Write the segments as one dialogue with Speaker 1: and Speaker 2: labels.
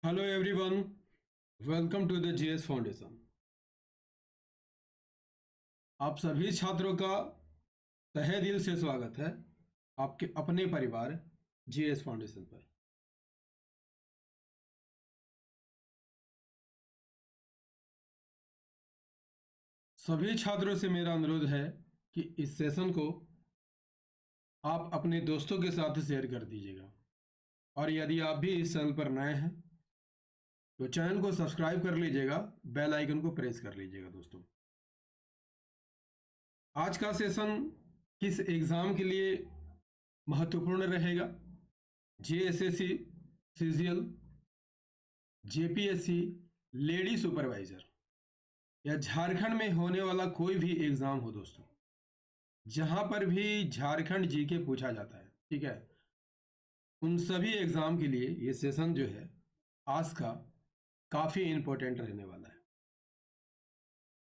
Speaker 1: Hello everyone, welcome to the GS foundation. आप सभी छात्रों का तहे दिल से स्वागत है आपके अपने परिवार जीएस फाउंडेशन पर। सभी छात्रों से मेरा अनुरोध है कि इस सेशन को आप अपने दोस्तों के साथ शेयर कर दीजिएगा, और यदि आप भी इस चैनल पर नए हैं तो चैनल को सब्सक्राइब कर लीजिएगा, बेल आइकन को प्रेस कर लीजिएगा। दोस्तों, आज का सेशन किस एग्ज़ाम के लिए महत्वपूर्ण रहेगा? JSSC, CGL, JPSC, lady supervisor या झारखंड में होने वाला कोई भी एग्ज़ाम हो दोस्तों, जहां पर भी झारखंड जीके पूछा जाता है, ठीक है, उन सभी एग्ज़ाम के लिए ये सेशन जो है आज का काफ़ी इम्पोर्टेंट रहने वाला है।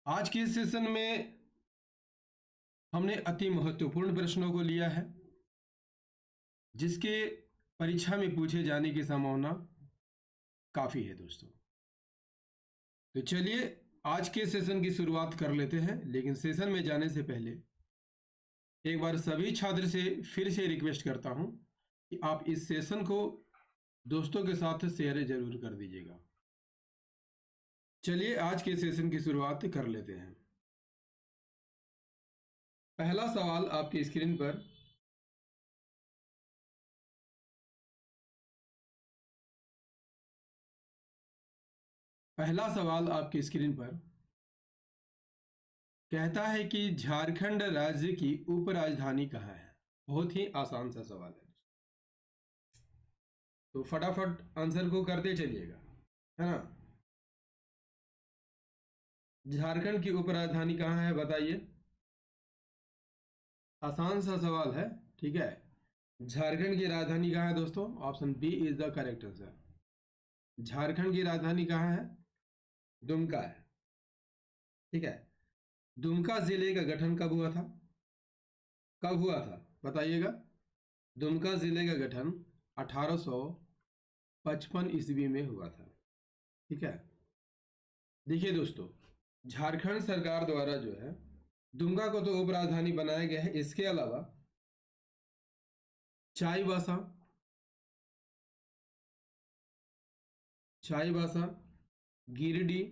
Speaker 1: आज के इस सेशन में हमने अति महत्वपूर्ण प्रश्नों को लिया है, जिसके परीक्षा में पूछे जाने की संभावना काफ़ी है दोस्तों। तो चलिए आज के सेशन की शुरुआत कर लेते हैं, लेकिन सेशन में जाने से पहले एक बार सभी छात्र से फिर से रिक्वेस्ट करता हूं कि आप इस सेशन को दोस्तों के साथ शेयर जरूर कर दीजिएगा। चलिए आज के सेशन की शुरुआत कर लेते हैं। पहला सवाल आपकी स्क्रीन पर कहता है कि झारखंड राज्य की उपराजधानी कहाँ है। बहुत ही आसान सा सवाल है, तो फटाफट आंसर को करते चलिएगा, है ना। झारखंड की उपराजधानी कहाँ है बताइए। आसान सा सवाल है, ठीक है। झारखंड की राजधानी कहाँ है दोस्तों? Option B is the correct answer. Jharkhand की राजधानी कहाँ है? दुमका है, ठीक है। दुमका जिले का गठन कब हुआ था? कब हुआ था बताइएगा। दुमका जिले का गठन 1855 ईस्वी में हुआ था, ठीक है। देखिए दोस्तों, झारखंड सरकार द्वारा जो है दुमका को तो उपराजधानी बनाया गया है, इसके अलावा चाईबासा, गिरिडीह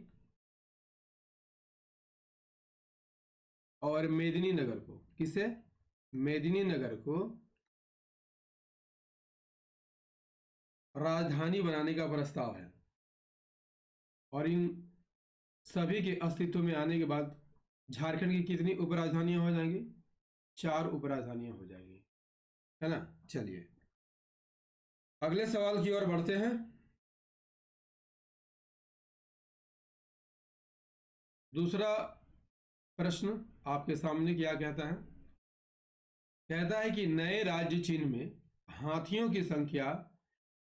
Speaker 1: और मेदिनीनगर को, किसे? मेदिनीनगर को राजधानी बनाने का प्रस्ताव है, और इन सभी के अस्तित्व में आने के बाद झारखंड की कितनी उपराजधानियां हो जाएंगी? 4 उपराजधानियां हो जाएंगी, है ना। चलिए अगले सवाल की ओर बढ़ते हैं। दूसरा प्रश्न आपके सामने क्या कहता है? कहता है कि नए राज्य चिन्ह में हाथियों की संख्या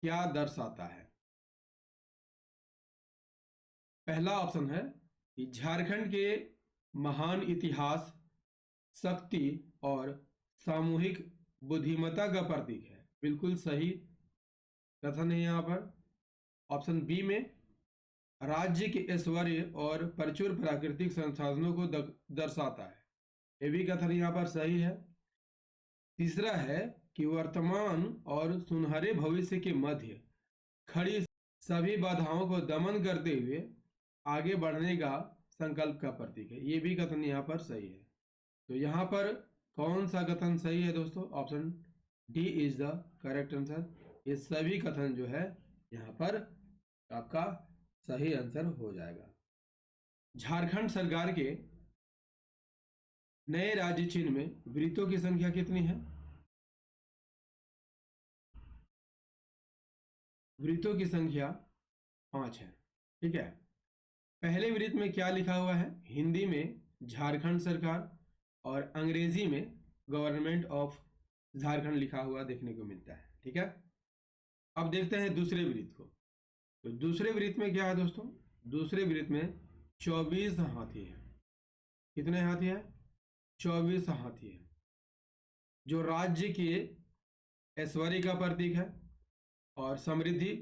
Speaker 1: क्या दर्शाता है? पहला ऑप्शन है कि झारखंड के महान इतिहास, शक्ति और सामूहिक बुद्धिमत्ता का प्रतीक है। बिल्कुल सही कथन है यहाँ पर। ऑप्शन बी में राज्य के ऐश्वर्य और प्रचुर प्राकृतिक संसाधनों को दर्शाता है। ये भी कथन यहाँ पर सही है। तीसरा है कि वर्तमान और सुनहरे भविष्य के मध्य खड़ी सभी बाधाओं को दमन करते हुए आगे बढ़ने का संकल्प का प्रतीक है। ये भी कथन यहाँ पर सही है। तो यहाँ पर कौन सा कथन सही है दोस्तों? Option D is the correct answer. ये सभी कथन जो है यहाँ पर आपका सही आंसर हो जाएगा। झारखंड सरकार के नए राज्य चिन्ह में वृत्तों की संख्या कितनी है? वृत्तों की संख्या 5 है, ठीक है। पहले वृत्त में क्या लिखा हुआ है? हिंदी में झारखंड सरकार और अंग्रेजी में गवर्नमेंट ऑफ झारखंड लिखा हुआ देखने को मिलता है, ठीक है। अब देखते हैं दूसरे वृत्त को। तो दूसरे वृत्त में क्या है दोस्तों? दूसरे वृत्त में 24 हाथी है। कितने हाथी है? 24 हाथी है, जो राज्य के ऐश्वर्य का प्रतीक है और समृद्धि,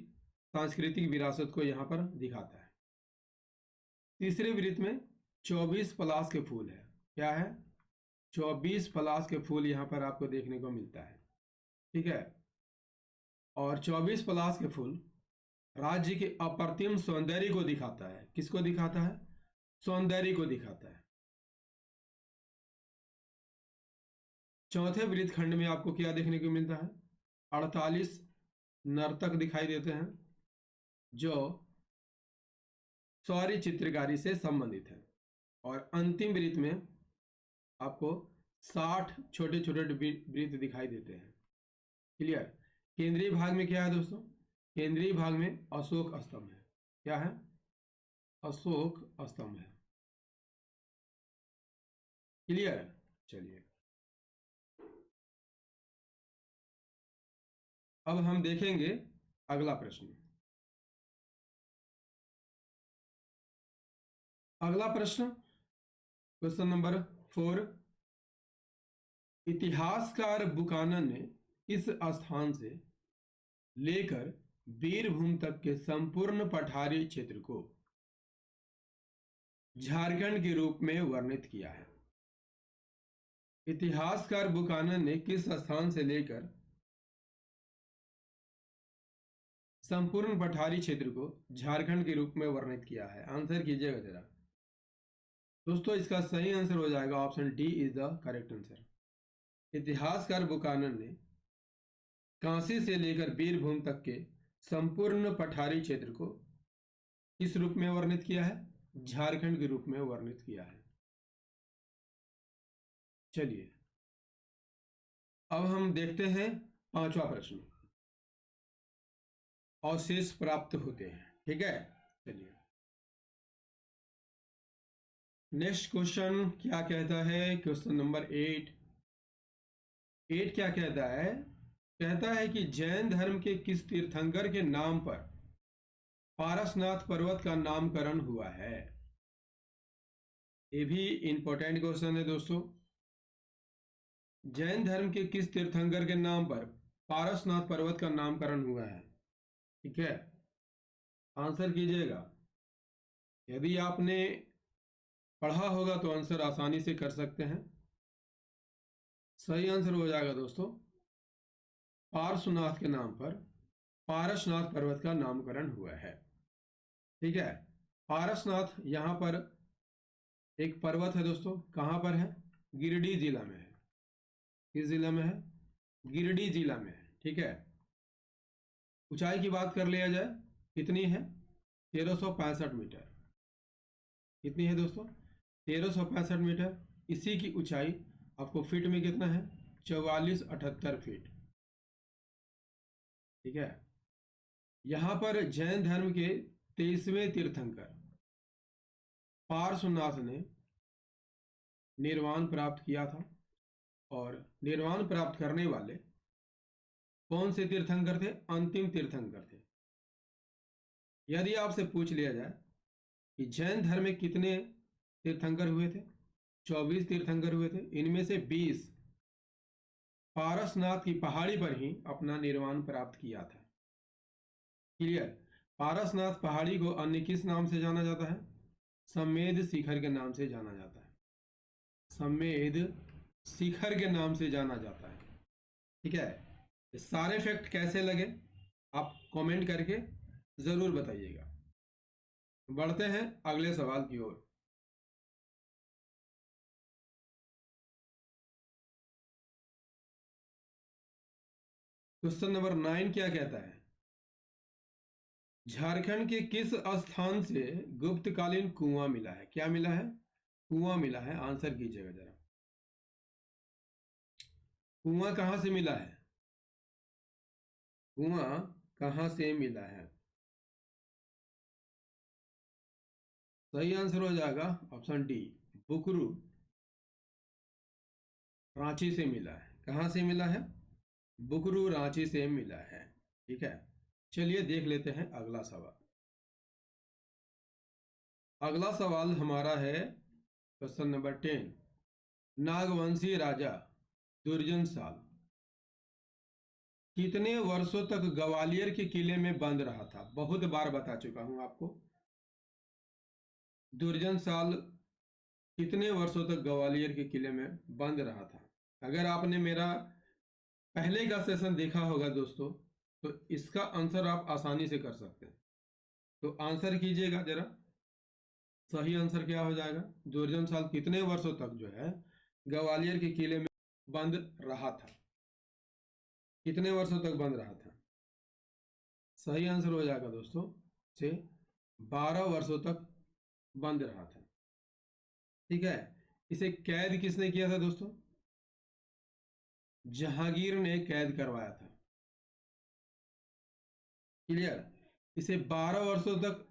Speaker 1: सांस्कृतिक विरासत को यहाँ पर दिखाता है। तीसरे वृत्त में 24 पलाश के फूल है। क्या है? 24 पलाश के फूल यहाँ पर आपको देखने को मिलता है। ठीक है, और 24 पलाश के फूल राज्य के अप्रतिम सौंदर्य को दिखाता है। किसको दिखाता है? सौंदर्य को दिखाता है। चौथे वृत्त खंड में आपको क्या देखने को मिलता है? 48 नर्तक दिखाई देते हैं जो सौर्य चित्रकारी से संबंधित है। और अंतिम वृत्त में आपको 60 छोटे छोटे वृत्त दिखाई देते हैं। क्लियर? केंद्रीय भाग में क्या है दोस्तों? केंद्रीय भाग में अशोक स्तंभ है। क्या है? अशोक स्तंभ है। क्लियर? चलिए अब हम देखेंगे अगला प्रश्न। अगला प्रश्न क्वेश्चन नंबर 4। इतिहासकार बुकानन ने इस स्थान से लेकर बीरभूम तक के संपूर्ण पठारी क्षेत्र को झारखंड के रूप में वर्णित किया है। इतिहासकार बुकानन ने किस स्थान से लेकर संपूर्ण पठारी क्षेत्र को झारखंड के रूप में वर्णित किया है? आंसर कीजिएगा जरा दोस्तों। इसका सही आंसर हो जाएगा option D is the correct answer. इतिहासकार बुकानन ने कांसी से लेकर बीरभूम तक के संपूर्ण पठारी क्षेत्र को किस रूप में वर्णित किया है? झारखंड के रूप में वर्णित किया है। चलिए अब हम देखते हैं पांचवा प्रश्न। अवशेष प्राप्त होते हैं। ठीक है, चलिए नेक्स्ट क्वेश्चन क्या कहता है? क्वेश्चन नंबर 8 क्या कहता है? कहता है कि जैन धर्म के किस तीर्थंकर के नाम पर पारसनाथ पर्वत का नामकरण हुआ है? ये भी इंपॉर्टेंट क्वेश्चन है दोस्तों। जैन धर्म के किस तीर्थंकर के नाम पर पारसनाथ पर्वत का नामकरण हुआ है? ठीक है, आंसर कीजिएगा। यदि आपने पढ़ा होगा तो आंसर आसानी से कर सकते हैं। सही आंसर हो जाएगा दोस्तों, पार्श्वनाथ के नाम पर पारसनाथ पर्वत का नामकरण हुआ है। ठीक है, पारसनाथ यहाँ पर एक पर्वत है दोस्तों। कहाँ पर है? गिरिडीह जिला में है। किस जिला में है? गिरिडीह जिला में है। ठीक है, ऊंचाई की बात कर लिया जाए कितनी है? 1365 मीटर। कितनी है दोस्तों? 1365 मीटर। इसी की ऊंचाई आपको फीट में कितना है? 4478 फीट। ठीक है, यहां पर जैन धर्म के 23वें तीर्थंकर पार्श्वनाथ ने निर्वाण प्राप्त किया था। और निर्वाण प्राप्त करने वाले कौन से तीर्थंकर थे? अंतिम तीर्थंकर थे। यदि आपसे पूछ लिया जाए कि जैन धर्म में कितने तीर्थंकर हुए थे? 24 तीर्थंकर हुए थे। इनमें से 20 पारसनाथ की पहाड़ी पर ही अपना निर्वाण प्राप्त किया था। क्लियर? पारसनाथ पहाड़ी को अन्य किस नाम से जाना जाता है? समेध शिखर के नाम से जाना जाता है। समेध शिखर के नाम से जाना जाता है। ठीक है, ये सारे फैक्ट कैसे लगे आप कमेंट करके जरूर बताइएगा। बढ़ते हैं अगले सवाल की ओर। क्वेश्चन नंबर 9 क्या कहता है? झारखंड के किस स्थान से गुप्तकालीन कुआं मिला है? क्या मिला है? कुआं मिला है। आंसर कीजिएगा जरा। कुआं कहां से मिला है? कुआं कहां से मिला है? सही आंसर हो जाएगा ऑप्शन डी, बुकरू, रांची से मिला है। कहां से मिला है? बुकरू, रांची से मिला है। ठीक है, चलिए देख लेते हैं अगला सवाल। अगला सवाल हमारा है क्वेश्चन नंबर 10। नागवंशी राजा दुर्जन साल कितने वर्षों तक ग्वालियर के किले में बंद रहा था? बहुत बार बता चुका हूं आपको। दुर्जन साल कितने वर्षों तक ग्वालियर के किले में बंद रहा था? अगर आपने मेरा पहले का सेशन देखा होगा दोस्तों, तो इसका आंसर आप आसानी से कर सकते हैं। तो आंसर कीजिएगा जरा, सही आंसर क्या हो जाएगा? दुर्जन साल कितने वर्षों तक जो है ग्वालियर के किले में बंद रहा था? कितने वर्षों तक बंद रहा था? सही आंसर हो जाएगा दोस्तों से 12 वर्षों तक बंद रहा था। ठीक है, इसे कैद किसने किया था दोस्तों? जहांगीर ने कैद करवाया था। क्लियर? इसे 12 वर्षों तक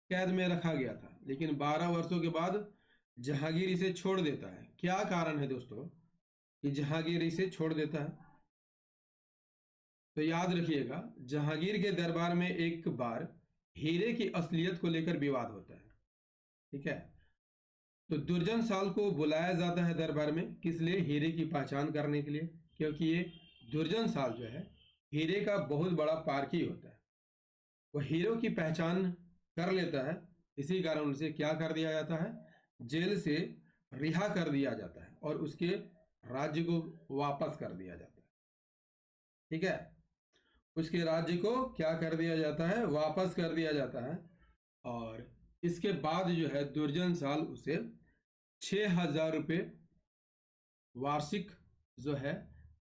Speaker 1: कैद में रखा गया था, लेकिन 12 वर्षों के बाद जहांगीर इसे छोड़ देता है। क्या कारण है दोस्तों कि जहांगीर इसे छोड़ देता है? तो याद रखिएगा, जहांगीर के दरबार में एक बार हीरे की असलियत को लेकर विवाद होता है। ठीक है, तो दुर्जन साल को बुलाया जाता है दरबार में, किस लिए? हीरे की पहचान करने के लिए, क्योंकि ये दुर्जन साल जो है हीरे का बहुत बड़ा पारखी होता है। वह हीरो की पहचान कर लेता है, इसी कारण उसे क्या कर दिया जाता है? जेल से रिहा कर दिया जाता है और उसके राज्य को वापस कर दिया जाता है। ठीक है, उसके राज्य को क्या कर दिया जाता है? वापस कर दिया जाता है। और इसके बाद जो है दुर्जन साल उसे 6,000 रुपये वार्षिक जो है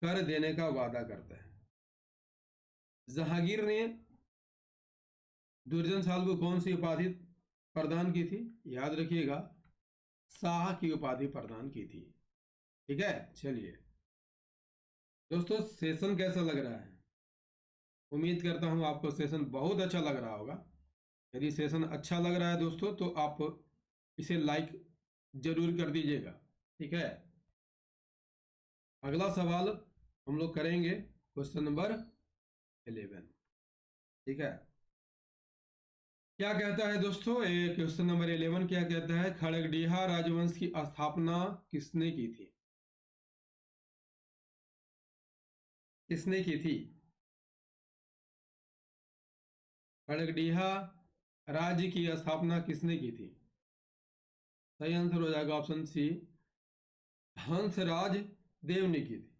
Speaker 1: कर देने का वादा करता है। जहांगीर ने दुर्जन साल को कौन सी उपाधि प्रदान की थी? याद रखिएगा, शाह की उपाधि प्रदान की थी। ठीक है, चलिए दोस्तों, सेशन कैसा लग रहा है? उम्मीद करता हूं आपको सेशन बहुत अच्छा लग रहा होगा। यदि सेशन अच्छा लग रहा है दोस्तों, तो आप इसे लाइक जरूर कर दीजिएगा। ठीक है, अगला सवाल हम लोग करेंगे क्वेश्चन नंबर 11। ठीक है, क्या कहता है दोस्तों? क्वेश्चन नंबर 11 क्या कहता है? खड़गडिहा राजवंश की स्थापना किसने की थी? किसने की थी? खड़गडिहा राज्य की स्थापना किसने की थी? सही आंसर हो जाएगा ऑप्शन सी, हंसराज देव ने की थी।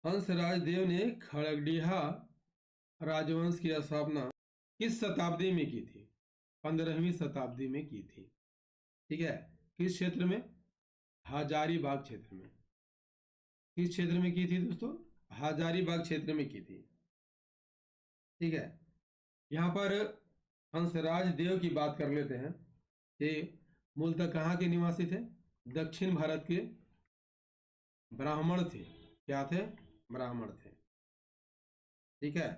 Speaker 1: हंसराज देव ने खड़गडिहा राजवंश की स्थापना किस शताब्दी में की थी? 15वीं शताब्दी में की थी। ठीक है, किस क्षेत्र में? हजारीबाग क्षेत्र में। किस क्षेत्र में की थी दोस्तों? हजारीबाग क्षेत्र में की थी। ठीक है, यहाँ पर हंसराज देव की बात कर लेते हैं। ये मूलतः कहाँ के निवासी थे? दक्षिण भारत के ब्राह्मण थे। क्या थे? ब्राह्मण थे। ठीक है,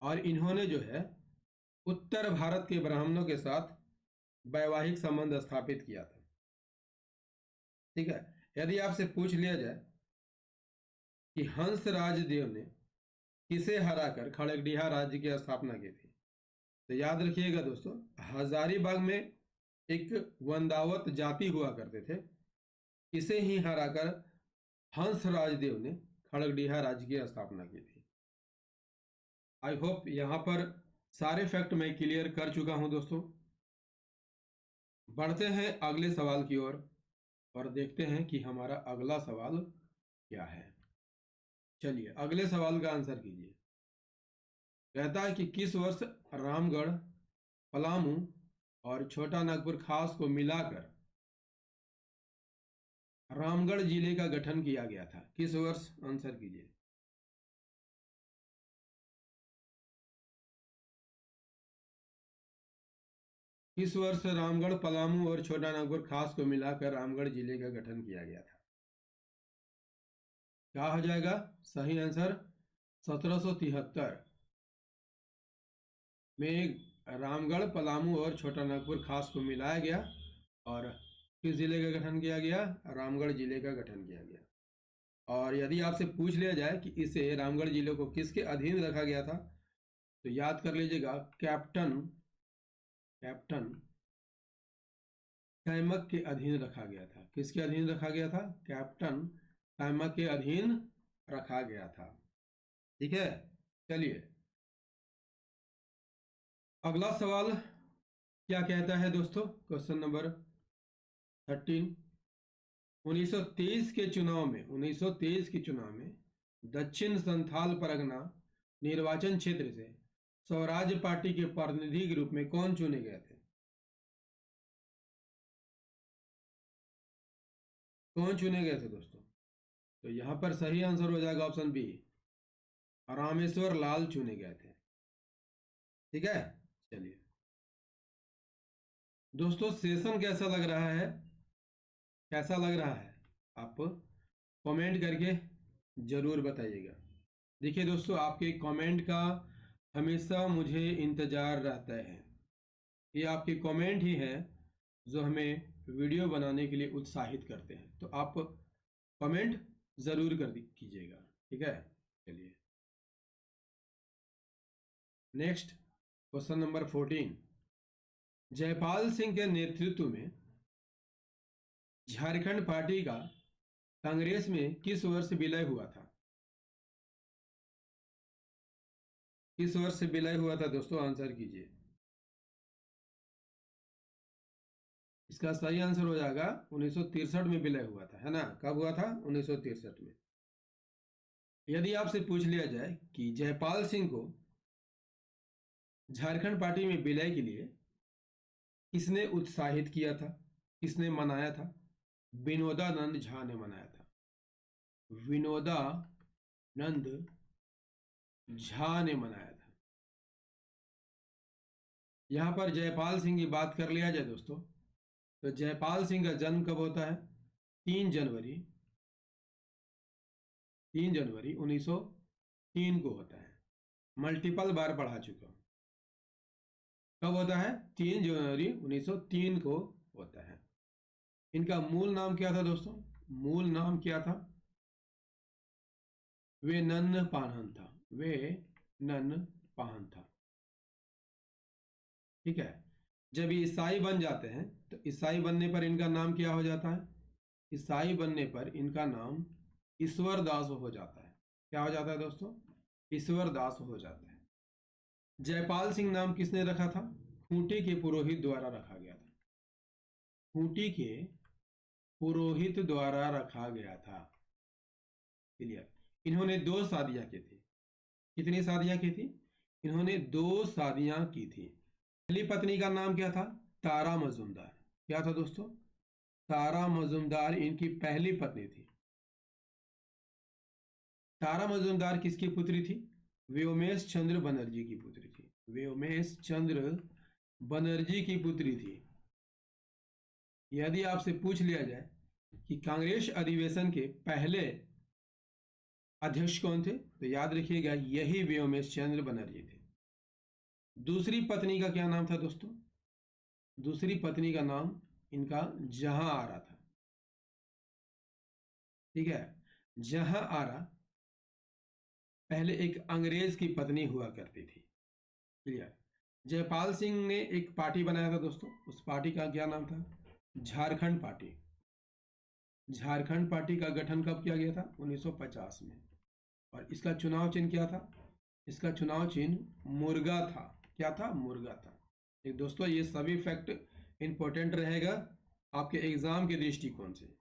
Speaker 1: और इन्होंने जो है उत्तर भारत के ब्राह्मणों के साथ वैवाहिक संबंध स्थापित किया था। ठीक है, यदि आपसे पूछ लिया जाए कि हंसराज देव ने किसे हराकर खड़गडिहा राज्य की स्थापना की थी, तो याद रखिएगा दोस्तों, हजारीबाग में एक वंदावत जाति हुआ करते थे, इसे ही हराकर हंसराज देव ने खड़गडिहा राज्य की स्थापना की थी। आई होप यहां पर सारे फैक्ट मैं क्लियर कर चुका हूं दोस्तों। बढ़ते हैं अगले सवाल की ओर और देखते हैं कि हमारा अगला सवाल क्या है। चलिए अगले सवाल का आंसर कीजिए। कहता है कि किस वर्ष रामगढ़, पलामू और छोटा नागपुर खास को मिलाकर रामगढ़ जिले का गठन किया गया था? किस वर्ष? आंसर कीजिए। किस वर्ष रामगढ़, पलामू और छोटा नागपुर खास को मिलाकर रामगढ़ जिले का गठन किया गया था? क्या हो जाएगा सही आंसर? 1773 में रामगढ़, पलामू और छोटा नागपुर खास को मिलाया गया और किस जिले का गठन किया गया? रामगढ़ जिले का गठन किया गया। और यदि आपसे पूछ लिया जाए कि इसे रामगढ़ जिले को किसके अधीन रखा गया था, तो याद कर लीजिएगा, कैप्टन कैमक के अधीन रखा गया था। किसके अधीन रखा गया था? कैप्टन कैमक के अधीन रखा गया था। ठीक है, चलिए अगला सवाल क्या कहता है दोस्तों, क्वेश्चन नंबर 13। 1923 के चुनाव में 1923 के चुनाव में दक्षिण संथाल परगना निर्वाचन क्षेत्र से स्वराज पार्टी के प्रतिनिधि के रूप में कौन चुने गए थे? कौन चुने गए थे दोस्तों? तो यहां पर सही आंसर हो जाएगा ऑप्शन बी, रामेश्वर लाल चुने गए थे। ठीक है, चलिए दोस्तों सेशन कैसा लग रहा है, कैसा लग रहा है आप कमेंट करके जरूर बताइएगा। देखिए दोस्तों आपके कमेंट का हमेशा मुझे इंतजार रहता है, ये आपके कमेंट ही है जो हमें वीडियो बनाने के लिए उत्साहित करते हैं, तो आप कमेंट जरूर कर कीजिएगा। ठीक है, चलिए next question number 14। Jaipal Singh के नेतृत्व में झारखंड पार्टी का कांग्रेस में किस वर्ष विलय हुआ था? किस वर्ष विलय हुआ था दोस्तों, आंसर कीजिए। इसका सही आंसर हो जाएगा 1963 में विलय हुआ था, है ना। कब हुआ था? 1963 में। यदि आपसे पूछ लिया जाए कि जयपाल सिंह को झारखंड पार्टी में विलय के लिए किसने उत्साहित किया था, किसने मनाया था? विनोदानंद झा ने मनाया था। विनोदानंद झा ने मनाया था। यहां पर जयपाल सिंह की बात कर लिया जाए दोस्तों, तो जयपाल सिंह का जन्म कब होता है? 3 जनवरी 1903 को होता है। मल्टीपल बार पढ़ा चुका हूं। कब होता है? 3 जनवरी 1903 को होता है। इनका मूल नाम क्या था दोस्तों? मूल नाम क्या था? वे नन्न पाहन था। वे नन्न पाहन था। ठीक है, जब ईसाई बन जाते हैं तो ईसाई बनने पर इनका नाम क्या हो जाता है? ईसाई बनने पर इनका नाम ईश्वर दास हो जाता है। क्या हो जाता है दोस्तों? ईश्वर दास हो जाता है। जयपाल सिंह नाम किसने रखा था? खूंटी के पुरोहित द्वारा रखा गया था। खूंटी के पुरोहित द्वारा रखा गया था। क्लियर। इन्होंने 2 शादियां की थी। कितनी शादियां की थी? इन्होंने 2 शादियां की थी। पहली पत्नी का नाम क्या था? तारा मजुमदार। क्या था दोस्तों? तारा मजुमदार इनकी पहली पत्नी थी। तारा मजुमदार किसकी पुत्री थी? व्योमेश चंद्र बनर्जी की पुत्री थी। व्योमेश चंद्र बनर्जी की पुत्री थी। यदि आपसे पूछ लिया जाए कि कांग्रेस अधिवेशन के पहले अध्यक्ष कौन थे, तो याद रखिएगा यही व्योमेश चंद्र बनर्जी थे। दूसरी पत्नी का क्या नाम था दोस्तों? दूसरी पत्नी का नाम इनका जहां आरा था। ठीक है, जहां आरा पहले एक अंग्रेज की पत्नी हुआ करती थी। क्लियर। जयपाल सिंह ने एक पार्टी बनाया था दोस्तों, उस पार्टी का क्या नाम था? झारखंड पार्टी। झारखंड पार्टी का गठन कब किया गया था? 1950 में। और इसका चुनाव चिन्ह क्या था? इसका चुनाव चिन्ह मुर्गा था। क्या था? मुर्गा था। एक दोस्तों ये सभी फैक्ट इंपॉर्टेंट रहेगा आपके एग्जाम के दृष्टिकोण से।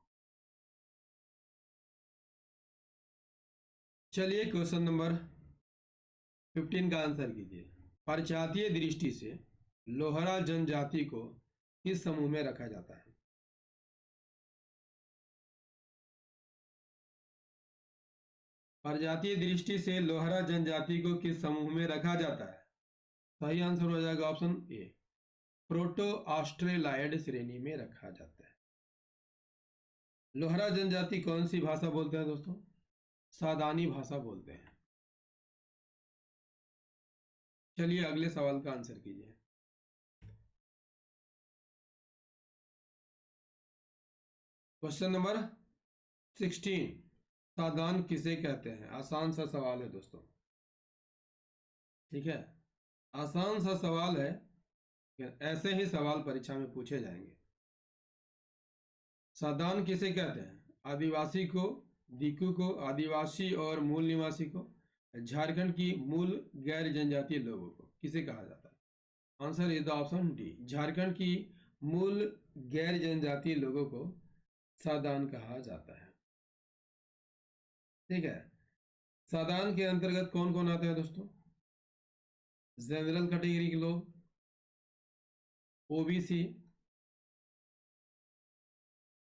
Speaker 1: चलिए क्वेश्चन नंबर 15 का आंसर कीजिए। परजातीय दृष्टि से लोहरा जनजाति को किस समूह में रखा जाता है? परजातीय दृष्टि से लोहरा जनजाति को किस समूह में रखा जाता है? सही आंसर हो जाएगा ऑप्शन ए, प्रोटो ऑस्ट्रेलाइड श्रेणी में रखा जाता है। लोहरा जनजाति कौन सी भाषा बोलते हैं दोस्तों? सादानी भाषा बोलते हैं। चलिए अगले सवाल का आंसर कीजिए। Question number 16। सादान किसे कहते हैं? आसान सा सवाल है दोस्तों। ठीक है, आसान सा सवाल है, ऐसे ही सवाल परीक्षा में पूछे जाएंगे। सादान किसे कहते हैं? आदिवासी को, दीकू को, आदिवासी और मूल निवासी को, झारखंड की मूल गैर जनजातीय लोगों को किसे कहा जाता है? Answer is the option D, Jharkhand की मूल गैर जनजातीय लोगों को सादान कहा जाता है। ठीक है, सादान के अंतर्गत कौन कौन आते हैं दोस्तों? जनरल कैटेगरी के लोग, ओबीसी,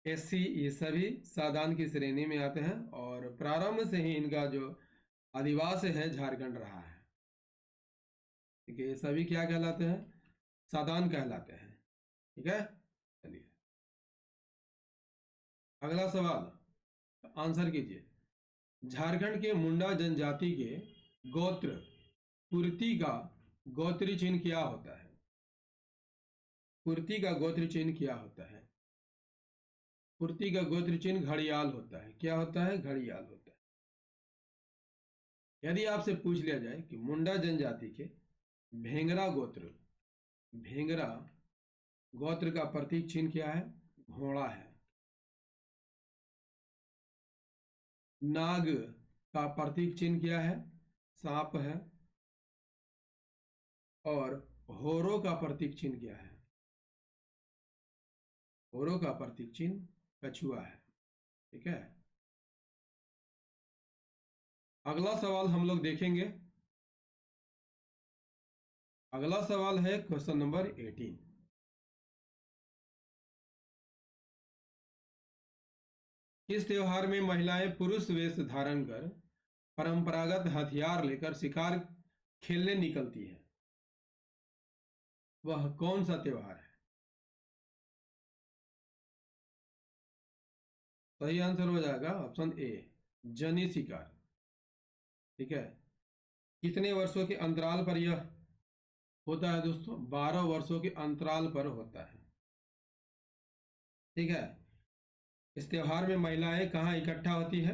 Speaker 1: एससी, ये सभी सादान की श्रेणी में आते हैं और प्रारंभ से ही इनका जो अधिवास है झारखंड रहा है। ठीक है, ये सभी क्या कहलाते हैं? सादान कहलाते हैं। ठीक है, चलिए अगला सवाल आंसर कीजिए। झारखंड के मुंडा जनजाति के गोत्र कुर्ती का गोत्र चिन्ह क्या होता है? कुर्ती का गोत्र चिन्ह क्या होता है? कुर्ती का गोत्र चिन्ह घड़ियाल होता है। क्या होता है? घड़ियाल होता है। यदि आपसे पूछ लिया जाए कि मुंडा जनजाति के भेंगरा गोत्र का प्रतीक चिन्ह क्या है? घोड़ा है। नाग का प्रतीक चिन्ह क्या है? सांप है। और होरो का प्रतीक चिन्ह क्या है? होरो का प्रतीक चिन्ह कछुआ है। ठीक है, अगला सवाल हम लोग देखेंगे। अगला सवाल है क्वेश्चन नंबर 18। किस त्योहार में महिलाएं पुरुष वेश धारण कर परंपरागत हथियार लेकर शिकार खेलने निकलती है? वह कौन सा त्योहार है? सही आंसर हो जाएगा ऑप्शन ए, जनी शिकार। ठीक है, कितने वर्षों के अंतराल पर यह होता है दोस्तों? 12 वर्षों के अंतराल पर होता है। ठीक है, इस त्योहार में महिलाएं कहाँ इकट्ठा होती है?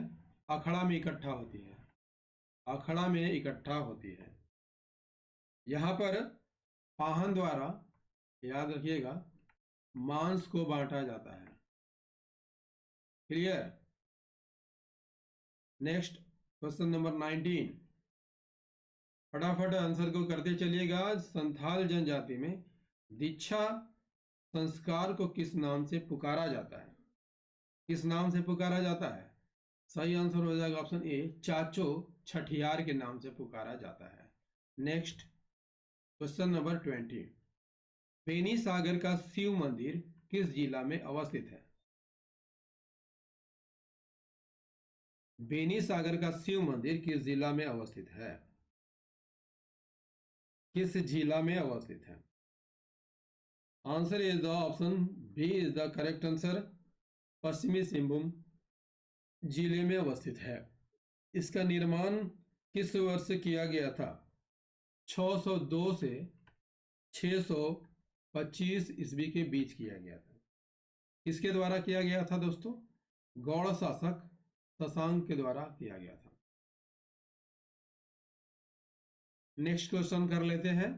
Speaker 1: अखड़ा में इकट्ठा होती है। अखड़ा में इकट्ठा होती है। यहाँ पर पाहन द्वारा, याद रखिएगा, मांस को बांटा जाता है। क्लियर? नेक्स्ट क्वेश्चन नंबर 19, फटाफट आंसर को करते चलिएगा। संथाल जनजाति में दीक्षा संस्कार को किस नाम से पुकारा जाता है? किस नाम से पुकारा जाता है? सही आंसर हो जाएगा ऑप्शन ए, चाचो छठियार के नाम से पुकारा जाता है। नेक्स्ट क्वेश्चन नंबर 20, बेनी सागर का शिव मंदिर किस जिला में अवस्थित है? बेनी सागर का शिव मंदिर किस जिला में अवस्थित है? किस जिला में अवस्थित है? Answer is the option B is the correct answer, पश्चिमी सिंहभूम जिले में अवस्थित है। इसका निर्माण किस वर्ष किया गया था? 602 से 625 ईस्वी के बीच किया गया था। किसके द्वारा किया गया था दोस्तों? गौड़ शासक शशांक के द्वारा किया गया था। नेक्स्ट क्वेश्चन कर लेते हैं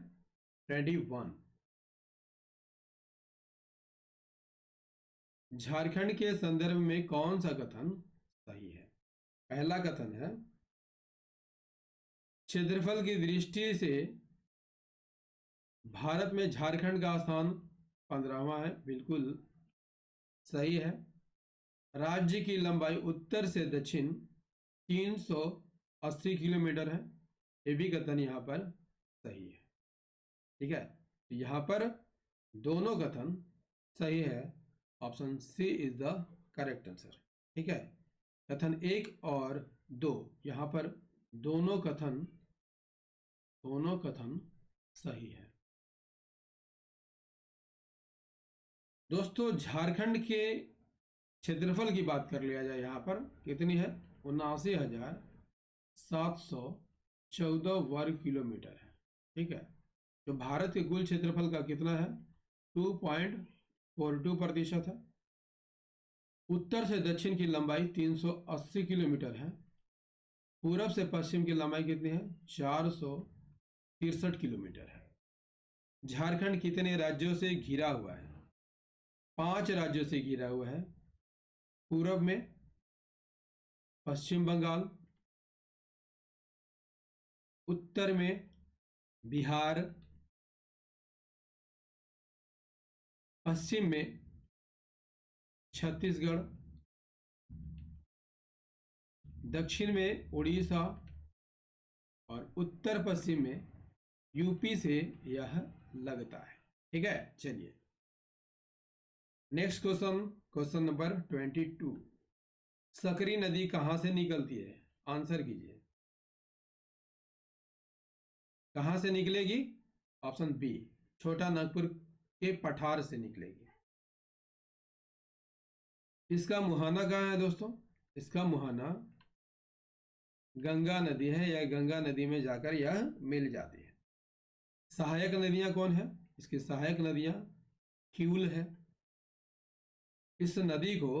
Speaker 1: 21, झारखंड के संदर्भ में कौन सा कथन सही है? पहला कथन है, क्षेत्रफल की दृष्टि से भारत में झारखंड का स्थान 15वां है। बिल्कुल सही है। राज्य की लंबाई उत्तर से दक्षिण 380 किलोमीटर है। ये भी कथन यहाँ पर सही है। ठीक है, यहाँ पर दोनों कथन सही है। Option C is the correct answer. ठीक है, कथन 1 और 2, यहाँ पर दोनों कथन सही है। दोस्तों झारखंड के क्षेत्रफल की बात कर लिया जाए, यहाँ पर कितनी है? 79,714 वर्ग किलोमीटर है। ठीक है, तो भारत के कुल क्षेत्रफल का कितना है? 2.42% है। उत्तर से दक्षिण की लंबाई 380 किलोमीटर है। पूरब से पश्चिम की लंबाई कितनी है? 463 किलोमीटर है। झारखंड कितने राज्यों से घिरा हुआ है? 5 राज्यों से घिरा हुआ है। पूरब में पश्चिम बंगाल, उत्तर में बिहार, पश्चिम में छत्तीसगढ़, दक्षिण में उड़ीसा और उत्तर पश्चिम में यूपी से यह लगता है। ठीक है, चलिए नेक्स्ट क्वेश्चन, क्वेश्चन नंबर 22। सकरी नदी कहां से निकलती है? आंसर कीजिए। कहां से निकलेगी? ऑप्शन बी, छोटा नागपुर के पठार से निकलेगी। इसका मुहाना कहाँ है दोस्तों? इसका मुहाना गंगा नदी है, या गंगा नदी में जाकर यह मिल जाती है। सहायक नदियां कौन है? इसकी सहायक नदियां क्यूल है। इस नदी को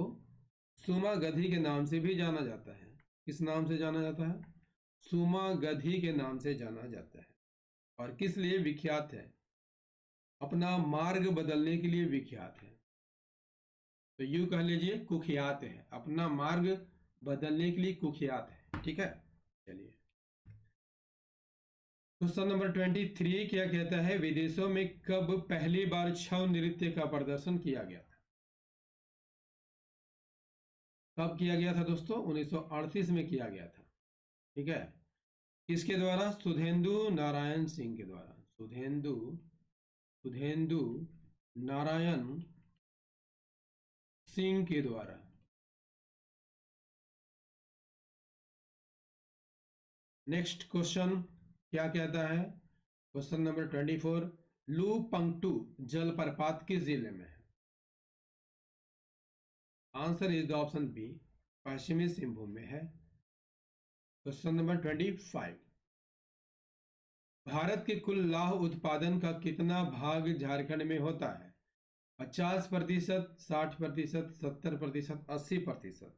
Speaker 1: सुमागधी के नाम से भी जाना जाता है। किस नाम से जाना जाता है? सुमागधी के नाम से जाना जाता है। और किस लिए विख्यात है? अपना मार्ग बदलने के लिए विख्यात है। तो यूं कह लीजिए कुख्यात है, अपना मार्ग बदलने के लिए कुख्यात है। ठीक है, चलिए क्वेश्चन नंबर 23 क्या कहता है? विदेशों में कब पहली बार छऊ नृत्य का प्रदर्शन किया गया था? कब किया गया था दोस्तों? 1938 में किया गया था। ठीक है, किसके द्वारा? सुधेंदु नारायण सिंह के द्वारा। सुधेंदु नारायण सिंह के द्वारा। नेक्स्ट क्वेश्चन क्या कहता है? Question number 24। लू पंगटू जलप्रपात किस जिले में है? Answer is the option B, पश्चिमी सिंहभूम में है। Question number 25। भारत के कुल लाह उत्पादन का कितना भाग झारखंड में होता है? 50%, 60%, 70%, 80%?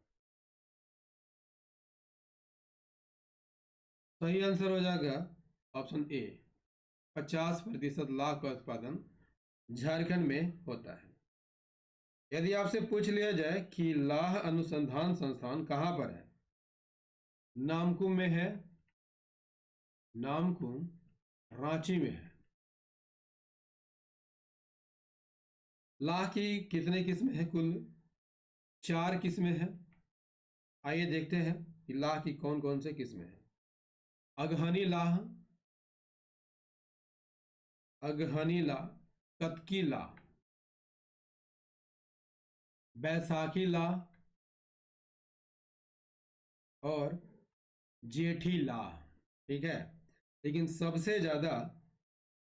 Speaker 1: सही आंसर हो जाएगा ऑप्शन ए, 50% लाह का उत्पादन झारखंड में होता है। यदि आपसे पूछ लिया जाए कि लाह अनुसंधान संस्थान कहां पर है? नामकुम में है, नामकुम रांची में है। लाह की कितने किस्में हैं? कुल 4 किस्में हैं। आइए देखते हैं कि लाह की कौन कौन से किस्में हैं। अगहनी लाह, कतकी लाह, बैसाखी लाह और जेठी लाह। ठीक है, लेकिन सबसे ज्यादा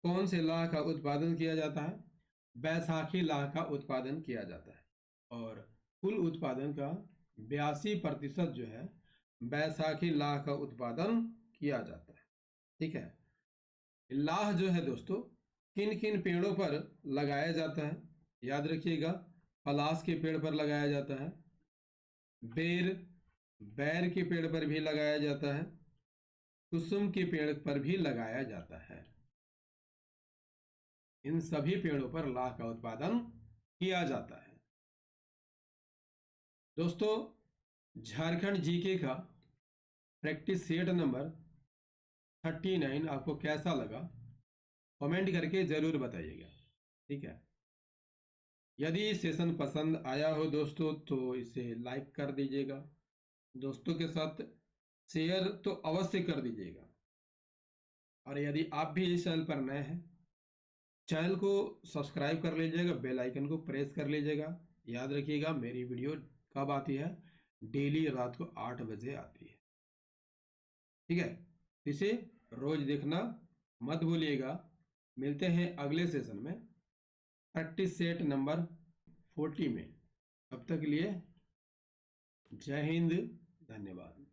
Speaker 1: कौन से लाह का उत्पादन किया जाता है? बैसाखी लाह का उत्पादन किया जाता है। और कुल उत्पादन का 82% जो है बैसाखी लाह का उत्पादन किया जाता है। ठीक है, लाह जो है दोस्तों किन किन पेड़ों पर लगाया जाता है? याद रखिएगा, पलाश के पेड़ पर लगाया जाता है, बैर के पेड़ पर भी लगाया जाता है, कुसुम के पेड़ पर भी लगाया जाता है। इन सभी पेड़ों पर लाह का उत्पादन किया जाता है। दोस्तों, झारखंड जीके का प्रैक्टिस सेट नंबर 39 आपको कैसा लगा? कमेंट करके जरूर बताइएगा। ठीक है, यदि सेशन पसंद आया हो दोस्तों तो इसे लाइक कर दीजिएगा, दोस्तों के साथ शेयर तो अवश्य कर दीजिएगा। और यदि आप भी इस चैनल पर नए हैं, चैनल को सब्सक्राइब कर लीजिएगा, बेल आइकन को प्रेस कर लीजिएगा। याद रखिएगा मेरी वीडियो कब आती है? डेली रात को 8 बजे आती है। ठीक है, इसे रोज देखना मत भूलिएगा। मिलते हैं अगले सेशन में प्रैक्टिस सेट नंबर 40 में। तब तक के लिए जय हिंद, धन्यवाद।